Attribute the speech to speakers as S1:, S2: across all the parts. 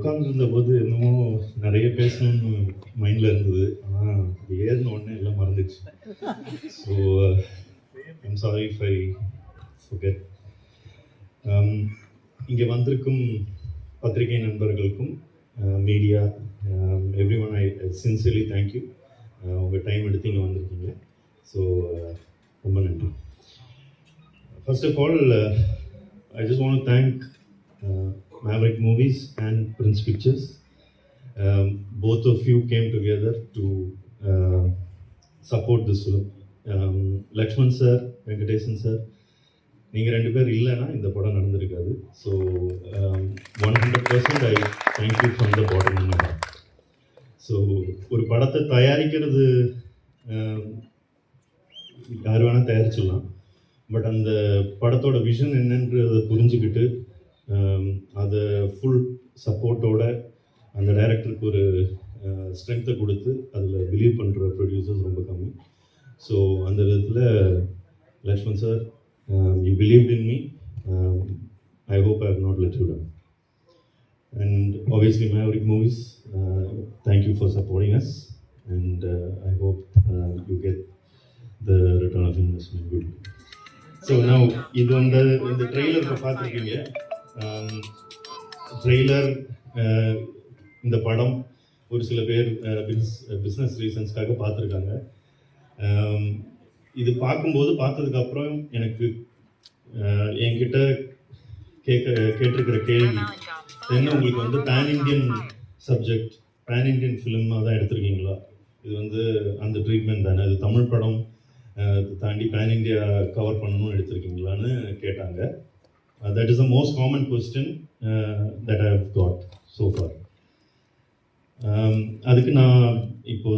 S1: உட்காந்துருந்த போது என்னமோ நிறைய பேசணும்னு மைண்டில் இருந்தது. ஆனால் அது ஏறின உடனே எல்லாம் மறந்துச்சு. So I'm sorry if I forget. இங்கே வந்திருக்கும் பத்திரிகை நண்பர்களுக்கும் media everyone, I sincerely thank you. உங்கள் டைம் எடுத்து இங்கே வந்திருக்கீங்க. ஸோ ரொம்ப நன்றி. First of all I just want to thank Maverick Movies and Prince Pictures. Both of you came together to support this film. Lakshman sir, Venkatesan sir, நீங்கள் ரெண்டு பேர் இல்லைன்னா இந்த படம் நடந்திருக்காது. So 100% I thank you from the bottom of my heart. So ஒரு படத்தை தயாரிக்கிறது யார் வேணால் தயாரிச்சிடலாம். பட் அந்த படத்தோட விஷன் என்னன்றதை புரிஞ்சுக்கிட்டு அதை ஃபுல் சப்போர்ட்டோட அந்த டைரக்டருக்கு ஒரு ஸ்ட்ரென்த்தை கொடுத்து அதில் பிலீவ் பண்ணுற ப்ரொடியூசர்ஸ் ரொம்ப கம்மி. ஸோ அந்த விதத்தில் Lakshman sir, you believed in me. I hope I have not let you down. And obviously Maverick Movies, thank you for supporting us, and I hope you get the return of investment good. So நான் இது இந்த trailer இப்போ பார்த்துருக்கீங்க. Trailer, இந்த படம் ஒரு சில பேர் பிஸ்னஸ் ரீசன்ஸ்க்காக பார்த்துருக்காங்க. இது பார்த்ததுக்கப்புறம் எனக்கு என்கிட்ட கேட்டிருக்கிற கேள்வி என்ன, உங்களுக்கு pan Indian subject, pan Indian ஃபிலிமாக தான் எடுத்திருக்கீங்களா? இது அந்த ட்ரீட்மெண்ட் தானே, இது தமிழ் படம் தாண்டி பேன் இண்டியா கவர் பண்ணணும்னு எடுத்திருக்கீங்களான்னு கேட்டாங்க. That is the most common question that I have got so far. அதுக்கு நான் இப்போ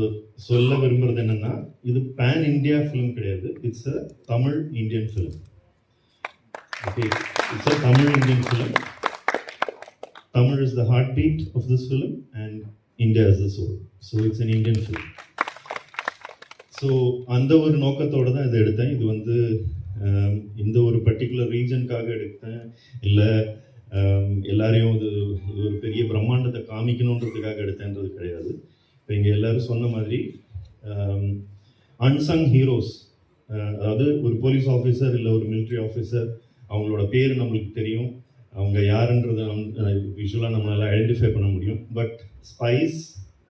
S1: சொல்ல விரும்புகிறது என்னென்னா, இது பேன் இண்டியா ஃபிலிம் கிடையாது. It's a Tamil Indian film. Okay, it's a Tamil Indian film. Tamil is the heart beat of this film and India is the soul. So it's an Indian film. ஸோ அந்த ஒரு நோக்கத்தோடு தான் இதை எடுத்தேன். இது இந்த ஒரு பர்டிகுலர் ரீஜனுக்காக எடுத்தேன் இல்லை, எல்லாரையும் இது ஒரு பெரிய பிரம்மாண்டத்தை காமிக்கணுன்றதுக்காக எடுத்தேன்றது கிடையாது. இப்போ இங்கே எல்லோரும் சொன்ன மாதிரி அன்சங் ஹீரோஸ், அதாவது ஒரு போலீஸ் ஆஃபீஸர் இல்லை ஒரு மிலிட்ரி ஆஃபீஸர், அவங்களோட பேர் நம்மளுக்கு தெரியும், அவங்க யாருன்றதை விஷுவலாக நம்மளால் ஐடென்டிஃபை பண்ண முடியும். But spice